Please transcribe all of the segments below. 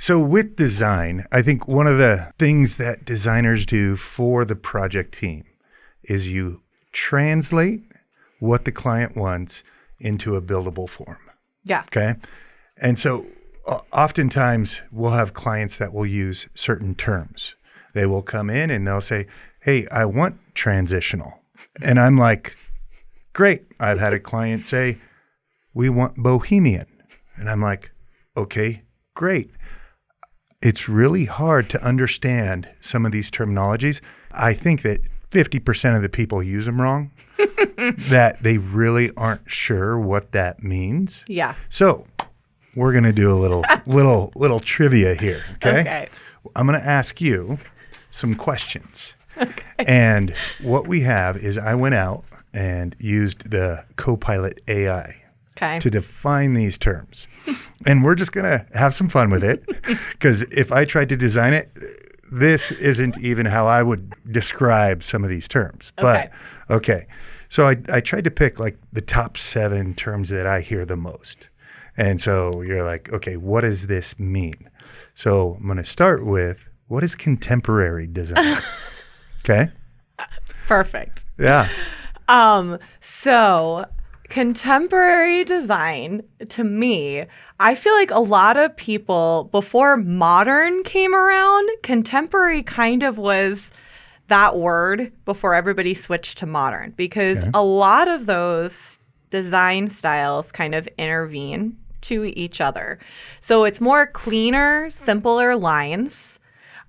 So with design, I think one of the things that designers do for the project team is you translate what the client wants into a buildable form. Yeah. Okay. And so oftentimes we'll have clients that will use certain terms. They will come in and they'll say, hey, I want transitional. And I'm like, great. I've had a client say, we want bohemian. And I'm like, okay, great. It's really hard to understand some of these terminologies. I think that 50% of the people use them wrong, that they really aren't sure what that means. Yeah. So we're going to do a little trivia here, okay? Okay. I'm going to ask you some questions. Okay. And what we have is I went out and used the Copilot AI to define these terms. And we're just going to have some fun with it, because if I tried to design it, this isn't even how I would describe some of these terms. But, okay. So I tried to pick like the top 7 terms that I hear the most. And so you're like, okay, what does this mean? So I'm going to start with, what is contemporary design? Okay. Perfect. Yeah. So contemporary design, to me, I feel like a lot of people, before modern came around, contemporary kind of was that word before everybody switched to modern, because a lot of those design styles kind of intervene to each other. So it's more cleaner, simpler lines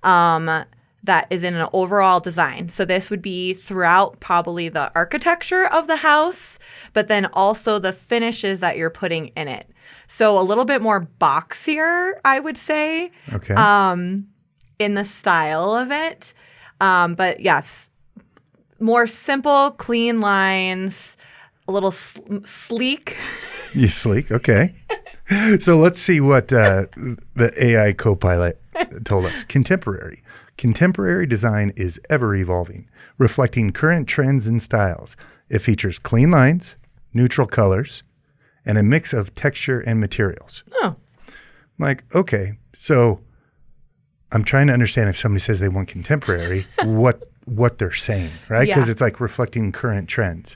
that is in an overall design. So this would be throughout probably the architecture of the house, but then also the finishes that you're putting in it. So a little bit more boxier, I would say, in the style of it. But yes, more simple, clean lines, a little sleek. You sleek, okay. So let's see what the AI Copilot told us. Contemporary. Contemporary design is ever evolving, reflecting current trends and styles. It features clean lines, neutral colors, and a mix of texture and materials. Oh. I'm like, okay, so I'm trying to understand if somebody says they want contemporary, what they're saying, right? Because it's like reflecting current trends.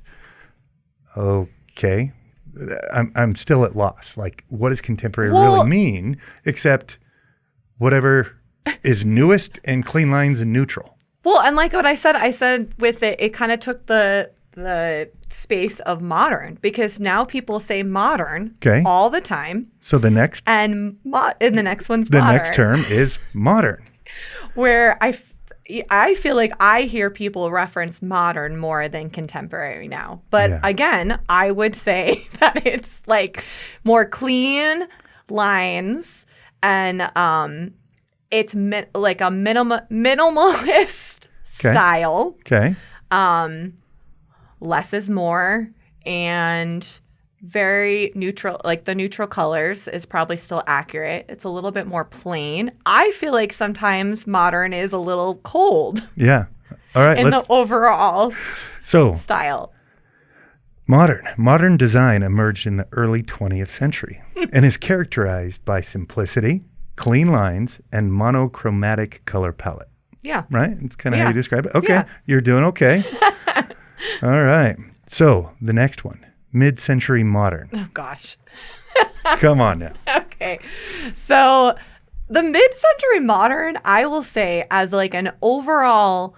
Okay. I'm still at loss. Like, what does contemporary really mean, except whatever is newest and clean lines and neutral? Well, and like what I said with it kind of took the space of modern, because now people say modern all the time. So the next and the next one's the modern. next term is modern. Where I feel like I hear people reference modern more than contemporary now. But again, I would say that it's like more clean lines, and it's like a minimalist style. Okay. Less is more, and very neutral. Like the neutral colors is probably still accurate. It's a little bit more plain. I feel like sometimes modern is a little cold. Yeah. All right. In the overall style. Modern design emerged in the early 20th century and is characterized by simplicity, clean lines, and monochromatic color palette. Yeah. Right? It's kind of how you describe it. Okay. Yeah. You're doing okay. All right. So the next one, mid-century modern. Oh, gosh. Come on now. Okay. So the mid-century modern, I will say, as like an overall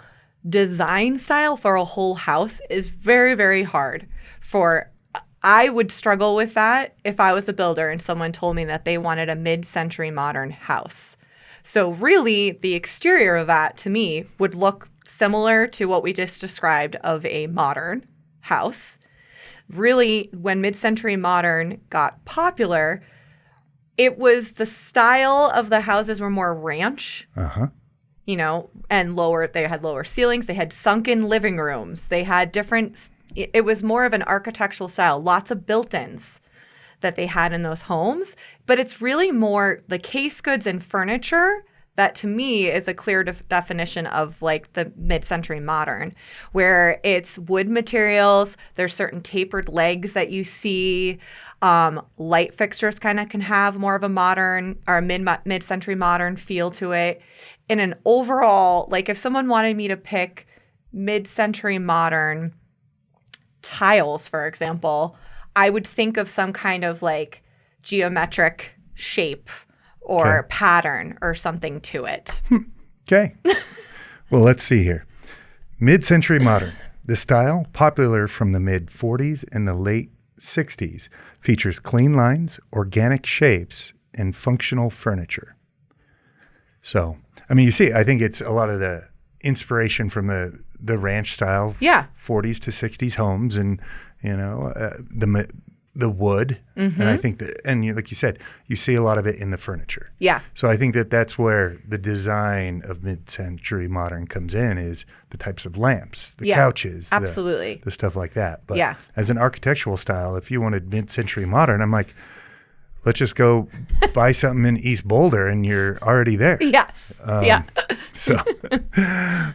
design style for a whole house is very, very hard. I would struggle with that if I was a builder and someone told me that they wanted a mid-century modern house. So really, the exterior of that, to me, would look similar to what we just described of a modern house. Really, when mid-century modern got popular, it was the style of the houses were more ranch, you know, and lower. They had lower ceilings. They had sunken living rooms. They had different. It was more of an architectural style. Lots of built-ins that they had in those homes. But it's really more the case goods and furniture that to me is a clear definition of like the mid-century modern, where it's wood materials. There's certain tapered legs that you see. Light fixtures kind of can have more of a modern or a mid-century modern feel to it. In an overall, like if someone wanted me to pick mid-century modern tiles, for example, I would think of some kind of like geometric shape or pattern or something to it. Okay. Well, let's see here. Mid-century modern. The style, popular from the mid-40s and the late 60s, features clean lines, organic shapes, and functional furniture. So, I mean, you see, I think it's a lot of the inspiration from the ranch style 40s to 60s homes and, you know, the wood. And I think that, and like you said, you see a lot of it in the furniture. Yeah. So I think that that's where the design of mid-century modern comes in, is the types of lamps, the couches, absolutely, the stuff like that. But as an architectural style, if you wanted mid-century modern, I'm like, let's just go buy something in East Boulder and you're already there. Yes. So,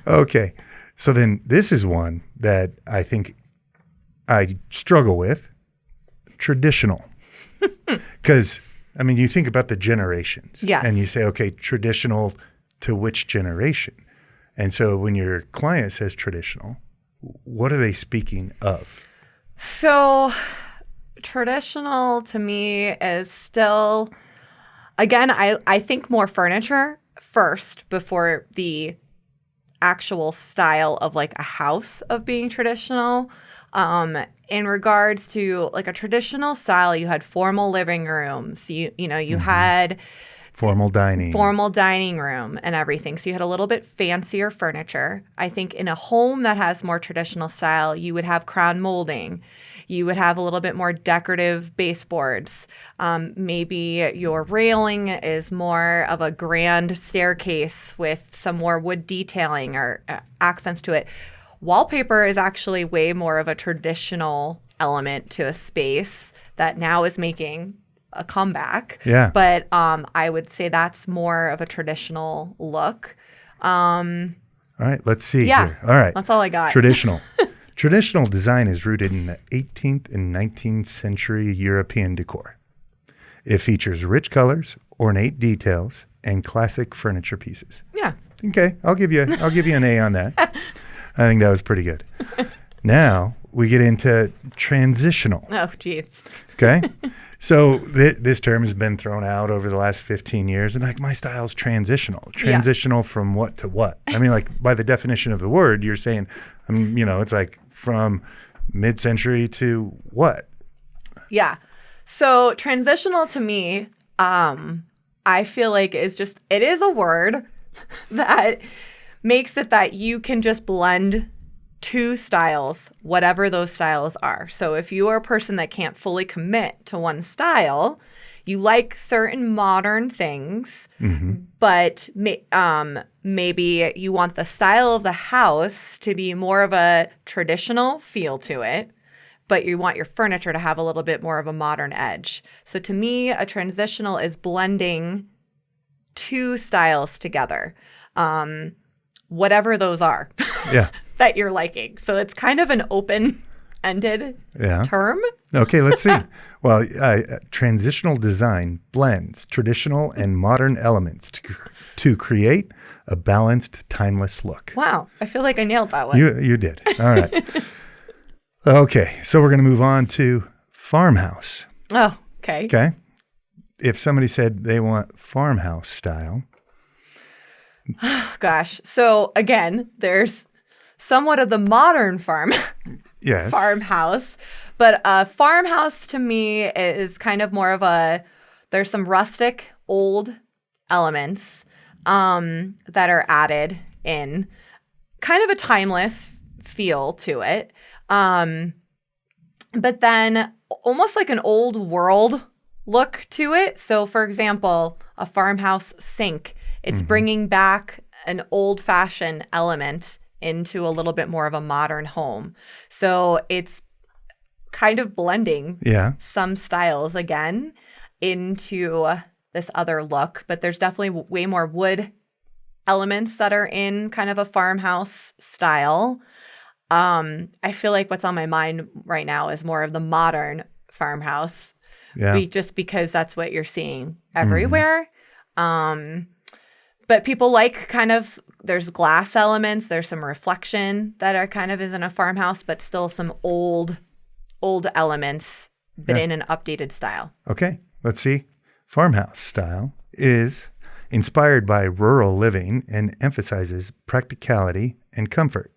okay. So then this is one that I think I struggle with. Traditional. Because, I mean, you think about the generations. Yes. And you say, okay, traditional to which generation? And so when your client says traditional, what are they speaking of? So traditional to me is still, again, I think more furniture first before the actual style of like a house of being traditional. In regards to like a traditional style, you had formal living rooms, you had formal dining room and everything. So you had a little bit fancier furniture. I think in a home that has more traditional style, you would have crown molding. You would have a little bit more decorative baseboards. Maybe your railing is more of a grand staircase with some more wood detailing or accents to it. Wallpaper is actually way more of a traditional element to a space that now is making a comeback. Yeah. But I would say that's more of a traditional look. All right, let's see here. All right. That's all I got. Traditional. Traditional design is rooted in the 18th and 19th century European decor. It features rich colors, ornate details, and classic furniture pieces. Yeah. Okay, I'll give you an A on that. I think that was pretty good. Now we get into transitional. Oh, geez. Okay. So this term has been thrown out over the last 15 years, and like my style's transitional. Transitional from what to what? I mean, like by the definition of the word, you're saying, it's like from mid-century to what? Yeah. So transitional to me, I feel like it is a word that makes it that you can just blend two styles, whatever those styles are. So if you are a person that can't fully commit to one style, you like certain modern things, but maybe you want the style of the house to be more of a traditional feel to it, but you want your furniture to have a little bit more of a modern edge. So to me, a transitional is blending two styles together. Whatever those are that you're liking. So it's kind of an open-ended term. Okay, let's see. Well, transitional design blends traditional and modern elements to create a balanced, timeless look. Wow, I feel like I nailed that one. You did. All right. Okay, so we're going to move on to farmhouse. Oh, okay. Okay. If somebody said they want farmhouse style. Gosh. So again, there's somewhat of the modern farmhouse. But a farmhouse to me is kind of more of there's some rustic old elements that are added in, kind of a timeless feel to it. But then almost like an old world look to it. So for example, a farmhouse sink, it's bringing back an old-fashioned element into a little bit more of a modern home. So it's kind of blending some styles again into this other look, but there's definitely way more wood elements that are in kind of a farmhouse style. I feel like what's on my mind right now is more of the modern farmhouse, just because that's what you're seeing everywhere. But people like kind of, there's glass elements, there's some reflection that are kind of is in a farmhouse, but still some old elements, but in an updated style. Okay, let's see. Farmhouse style is inspired by rural living and emphasizes practicality and comfort.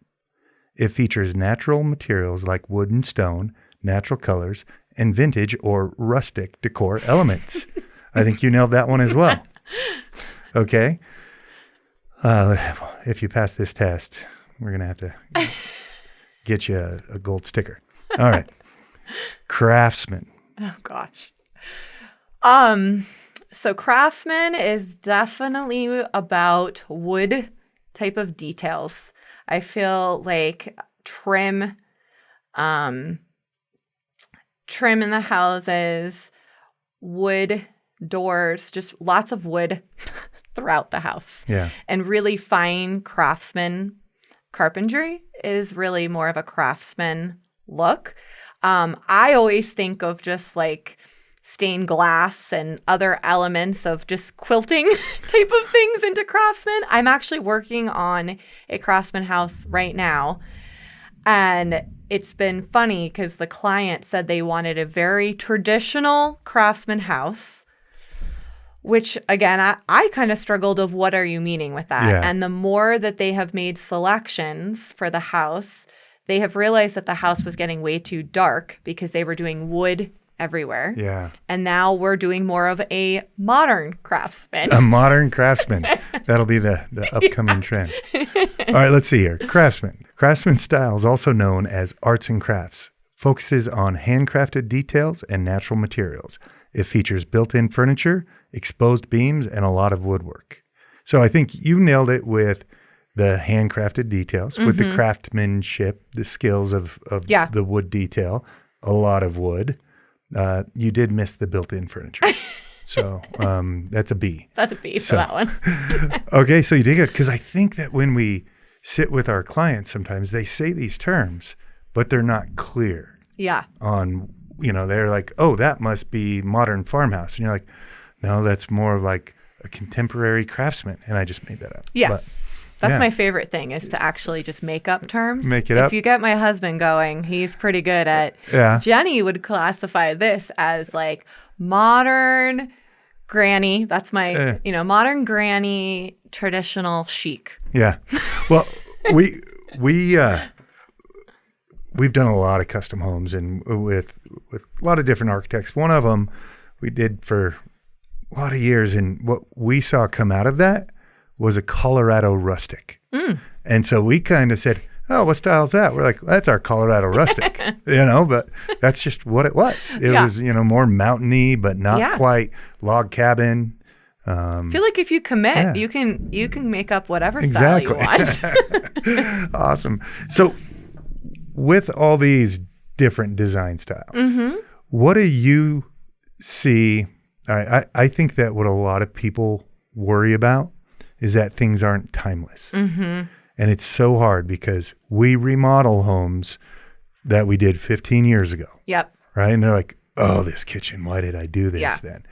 It features natural materials like wood and stone, natural colors, and vintage or rustic decor elements. I think you nailed that one as well. Okay. If you pass this test, we're going to have to get you a gold sticker. All right. Craftsman. Oh, gosh. So craftsman is definitely about wood type of details. I feel like trim in the houses, wood doors, just lots of wood throughout the house. Yeah. And really fine craftsman carpentry is really more of a craftsman look. I always think of just like stained glass and other elements of just quilting type of things into craftsman. I'm actually working on a craftsman house right now. And it's been funny because the client said they wanted a very traditional craftsman house, which again, I kind of struggled of what are you meaning with that? Yeah. And the more that they have made selections for the house, they have realized that the house was getting way too dark because they were doing wood everywhere. Yeah. And now we're doing more of a modern craftsman. A modern craftsman. That'll be the upcoming trend. All right, let's see here. Craftsman. Craftsman style is also known as arts and crafts. Focuses on handcrafted details and natural materials. It features built-in furniture, exposed beams, and a lot of woodwork. So I think you nailed it with the handcrafted details, with the craftsmanship, the skills of the wood detail, a lot of wood. You did miss the built-in furniture. So that's a B. That's a B for that one. Okay, so you did it. Because I think that when we sit with our clients, sometimes they say these terms, but they're not clear. Yeah. On, they're like, oh, that must be modern farmhouse. And you're like, no, that's more of like a contemporary craftsman. And I just made that up. Yeah. But, that's my favorite thing is to actually just make up terms. Make it up. If you get my husband going, he's pretty good at. Yeah. Jenny would classify this as like modern granny. That's my, modern granny, traditional chic. Yeah. Well, we've done a lot of custom homes and with a lot of different architects. One of them we did for a lot of years, and what we saw come out of that was a Colorado rustic. And so we kind of said, oh, what style is that? We're like, well, that's our Colorado rustic, but that's just what it was. It was, more mountainy, but not quite log cabin. I feel like if you commit, you can make up whatever style you want. Awesome. So with all these different design styles, what do you see? All right, I think that what a lot of people worry about is that things aren't timeless. And it's so hard because we remodel homes that we did 15 years ago. Yep. Right? And they're like, oh, this kitchen, why did I do this then?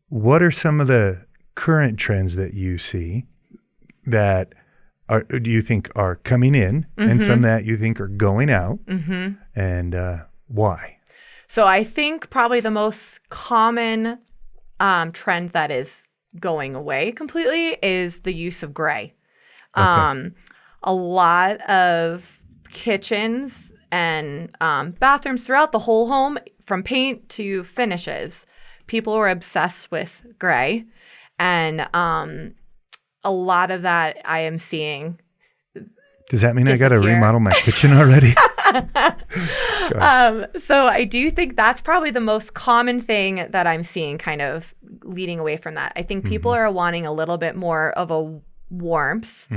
What are some of the current trends that you see that do you think are coming in and some that you think are going out and why? So I think probably the most common trend that is going away completely is the use of gray. A lot of kitchens and bathrooms throughout the whole home, from paint to finishes, people are obsessed with gray. And a lot of that I am seeing. Does that mean I got to remodel my kitchen already? So I do think that's probably the most common thing that I'm seeing kind of leading away from that. I think people are wanting a little bit more of a warmth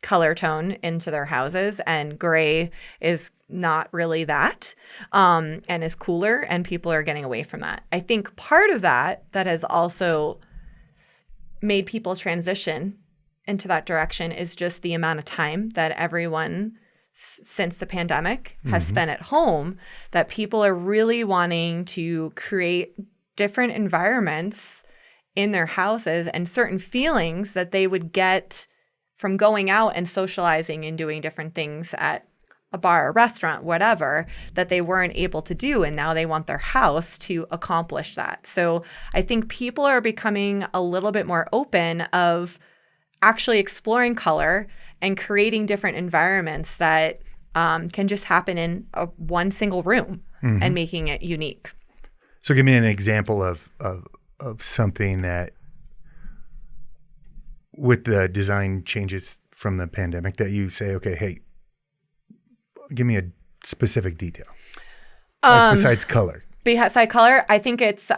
color tone into their houses, and gray is not really that, and is cooler, and people are getting away from that. I think part of that has also made people transition into that direction is just the amount of time that everyone since the pandemic has spent at home, that people are really wanting to create different environments in their houses and certain feelings that they would get from going out and socializing and doing different things at a bar, a restaurant, whatever, that they weren't able to do. And now they want their house to accomplish that. So I think people are becoming a little bit more open of actually exploring color and creating different environments that can just happen in one single room and making it unique. So give me an example of something that, with the design changes from the pandemic, that you say, okay, hey, give me a specific detail. Besides color. Besides color, I think it's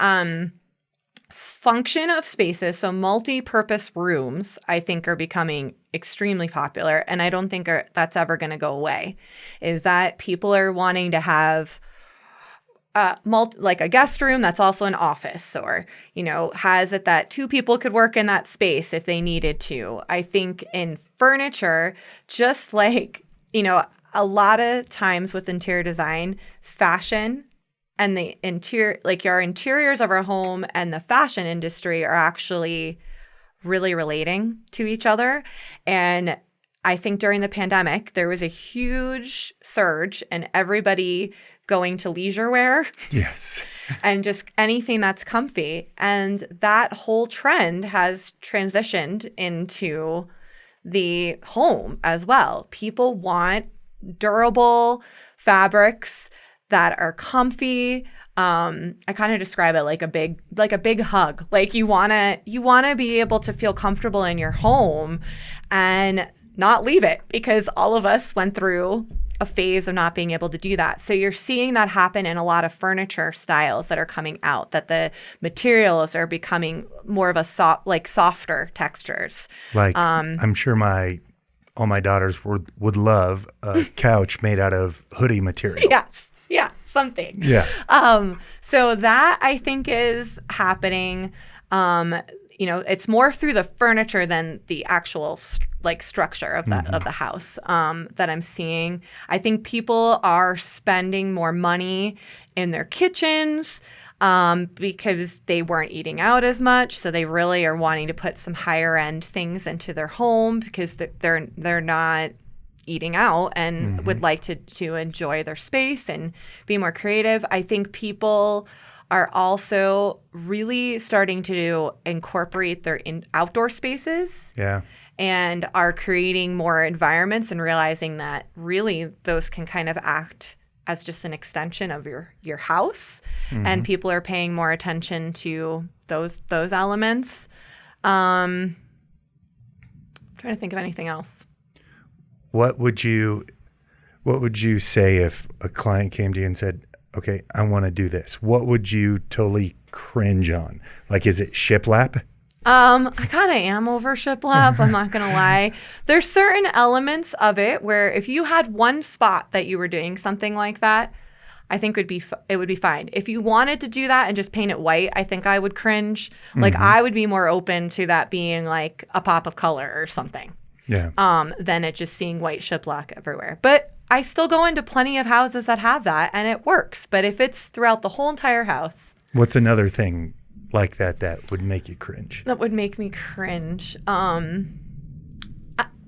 function of spaces. So multi-purpose rooms, I think, are becoming extremely popular. And I don't think that's ever going to go away. Is that people are wanting to have like a guest room that's also an office, or, has it that two people could work in that space if they needed to. I think in furniture, just like, a lot of times with interior design, fashion and the interior, like our interiors of our home and the fashion industry are actually really relating to each other. And I think during the pandemic, there was a huge surge in everybody going to leisure wear. Yes. And just anything that's comfy. And that whole trend has transitioned into the home as well. People want durable fabrics that are comfy. I kind of describe it like a big hug. Like you wanna be able to feel comfortable in your home and not leave it, because all of us went through a phase of not being able to do that. So you're seeing that happen in a lot of furniture styles that are coming out, that the materials are becoming more of a softer textures. Like I'm sure all my daughters would love a couch made out of hoodie material. Yes. Yeah. Something. Yeah. So that I think is happening. It's more through the furniture than the actual structure of the house that I'm seeing. I think people are spending more money in their kitchens because they weren't eating out as much. So they really are wanting to put some higher end things into their home because they're not eating out and would like to enjoy their space and be more creative. I think people are also really starting to incorporate their outdoor spaces. Yeah. And are creating more environments and realizing that really those can kind of act as just an extension of your house. And people are paying more attention to those elements. Trying to think of anything else. What would you say if a client came to you and said, okay, I want to do this? What would you totally cringe on? Like, is it shiplap? I kind of am over shiplap. I'm not going to lie. There's certain elements of it where if you had one spot that you were doing something like that, I think it would be fine. If you wanted to do that and just paint it white, I think I would cringe. Like I would be more open to that being like a pop of color or something. Yeah. Than it just seeing white shiplap everywhere. But I still go into plenty of houses that have that and it works. But if it's throughout the whole entire house. What's another thing like that would make you cringe? That would make me cringe.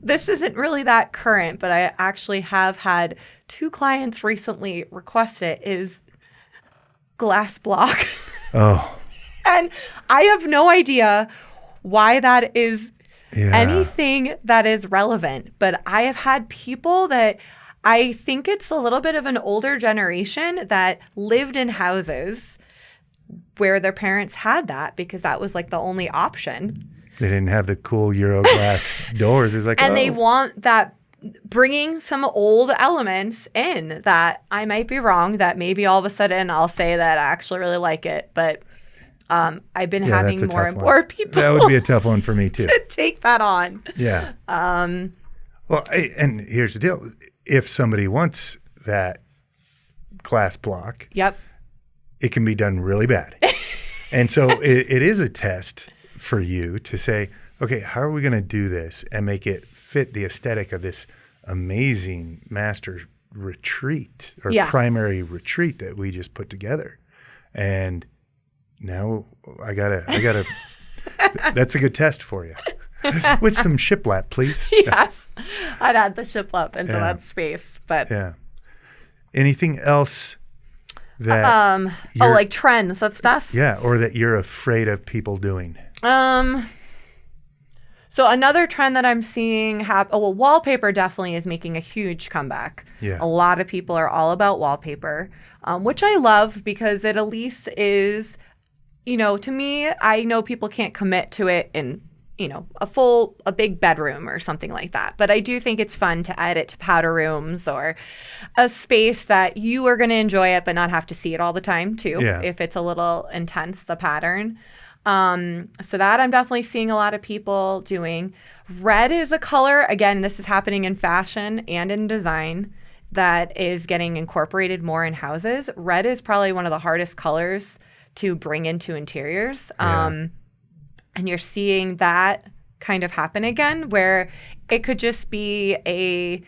This isn't really that current, but I actually have had 2 clients recently request it, is glass block. Oh. And I have no idea why that is anything that is relevant. But I have had people that I think it's a little bit of an older generation that lived in houses where their parents had that because that was like the only option. They didn't have the cool Euro glass doors. It's like, and they want that, bringing some old elements in that I might be wrong, that maybe all of a sudden I'll say that I actually really like it. But I've been having more and more people. That would be a tough one for me too. To take that on. Yeah. Well, and here's the deal. If somebody wants that glass block, yep, it can be done really bad. And so it is a test for you to say, okay, how are we going to do this and make it fit the aesthetic of this amazing master retreat or primary retreat that we just put together? And now I gotta, that's a good test for you. With some shiplap, please. Yes. I'd add the shiplap into that space. But anything else that like trends of stuff? Yeah, or that you're afraid of people doing. So another trend that I'm seeing wallpaper definitely is making a huge comeback. Yeah. A lot of people are all about wallpaper, which I love because it at least is, to me, I know people can't commit to it in, a big bedroom or something like that. But I do think it's fun to add it to powder rooms or a space that you are going to enjoy it but not have to see it all the time too, if it's a little intense, the pattern. So that I'm definitely seeing a lot of people doing. Red is a color, again, this is happening in fashion and in design, that is getting incorporated more in houses. Red is probably one of the hardest colors to bring into interiors. And you're seeing that kind of happen again, where it could just be a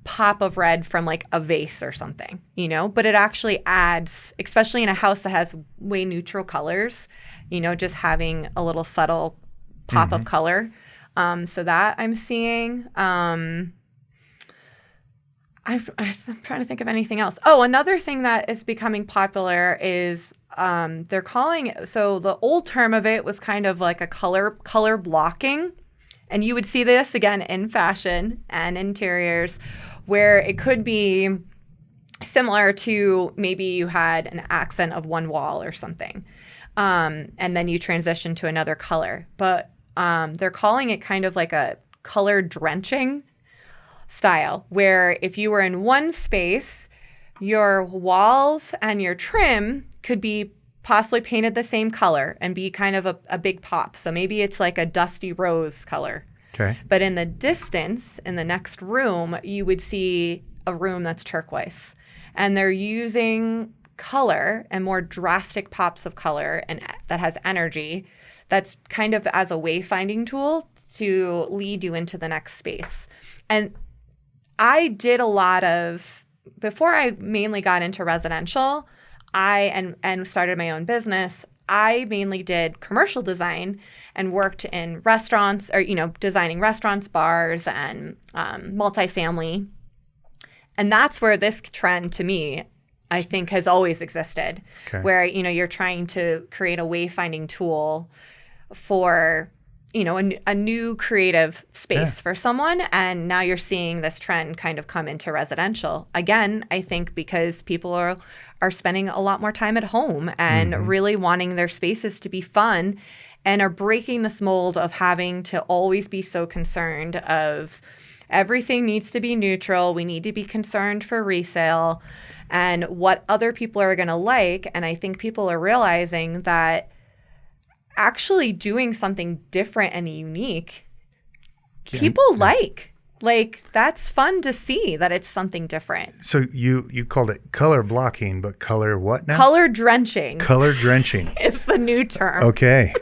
pop of red from like a vase or something, but it actually adds, especially in a house that has way neutral colors, just having a little subtle pop of color. So that I'm seeing. I'm trying to think of anything else. Oh, another thing that is becoming popular is they're calling, so the old term of it was kind of like a color blocking. And you would see this again in fashion and interiors, where it could be similar to maybe you had an accent of one wall or something, and then you transition to another color. But they're calling it kind of like a color drenching style, where if you were in one space, your walls and your trim could be possibly painted the same color and be kind of a big pop. So maybe it's like a dusty rose color. Okay. But in the distance, in the next room, you would see a room that's turquoise. And they're using color and more drastic pops of color and that has energy, that's kind of as a wayfinding tool to lead you into the next space. And I did a lot of, before I mainly got into residential, and started my own business, I mainly did commercial design and worked in restaurants or, designing restaurants, bars, and multifamily. And that's where this trend to me, I think, has always existed, where, you're trying to create a wayfinding tool for, a new creative space for someone. And now you're seeing this trend kind of come into residential. Again, I think because people are spending a lot more time at home and really wanting their spaces to be fun and are breaking this mold of having to always be so concerned of everything needs to be neutral. We need to be concerned for resale and what other people are going to like. And I think people are realizing that actually doing something different and unique, people like. Like, that's fun to see that it's something different. So you called it color blocking, but color what now? Color drenching. Color drenching. It's the new term. Okay.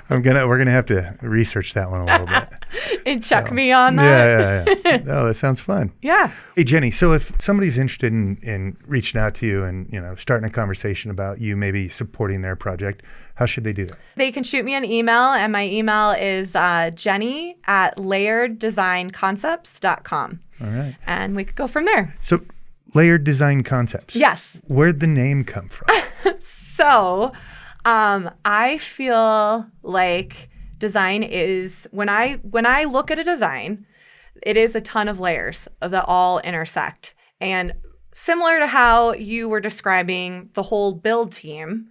We're gonna have to research that one a little bit. And check me on that. Yeah. Oh, that sounds fun. Yeah. Hey, Jenny, so if somebody's interested in reaching out to you and, starting a conversation about you maybe supporting their project, how should they do that? They can shoot me an email, and my email is jenny@layereddesignconcepts.com. All right. And we could go from there. So, Layered Design Concepts. Yes. Where'd the name come from? So, I feel like design is, when I look at a design, it is a ton of layers that all intersect. And similar to how you were describing the whole build team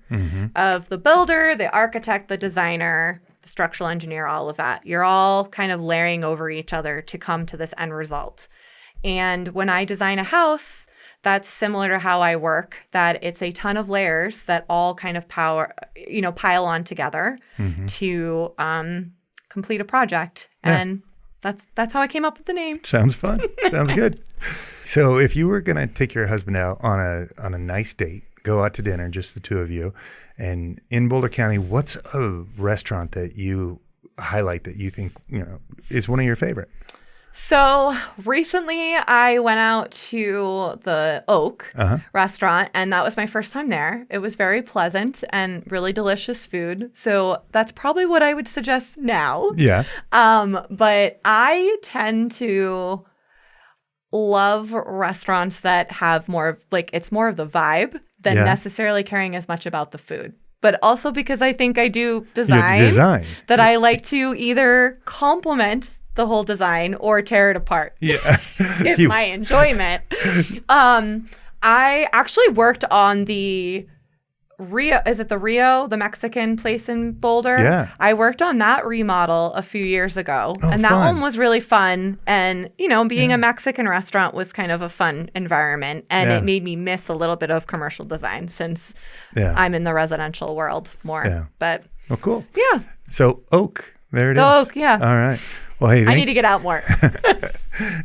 of the builder, the architect, the designer, the structural engineer, all of that. You're all kind of layering over each other to come to this end result. And when I design a house, that's similar to how I work, that it's a ton of layers that all kind of pile on together to complete a project. Yeah. And that's how I came up with the name. Sounds fun. Sounds good. So if you were going to take your husband out on a nice date, go out to dinner, just the two of you, And in Boulder County, what's a restaurant that you highlight that you think, is one of your favorite? So recently I went out to the Oak restaurant, and that was my first time there. It was very pleasant and really delicious food. So that's probably what I would suggest now. Yeah. But I tend to love restaurants that have more of it's more of the vibe than necessarily caring as much about the food. But also because I think I do design. That I like to either complement the whole design or tear it apart. Yeah. It's my enjoyment. I actually worked on the Rio, is it the Rio, the Mexican place in Boulder? Yeah. I worked on that remodel a few years ago. And that one was really fun. And, being a Mexican restaurant was kind of a fun environment. And it made me miss a little bit of commercial design since I'm in the residential world more. Yeah. But, well, cool. Yeah. So Oak, there it is. Oak, yeah. All right. Well, hey, I need to get out more.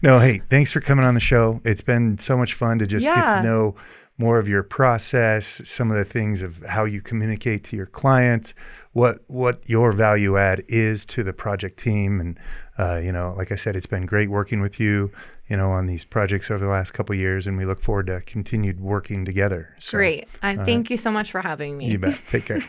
No, hey, thanks for coming on the show. It's been so much fun to just get to know more of your process, some of the things of how you communicate to your clients, what your value add is to the project team. And, like I said, it's been great working with you, on these projects over the last couple of years, and we look forward to continued working together. So, great. Thank you so much for having me. You bet. Take care.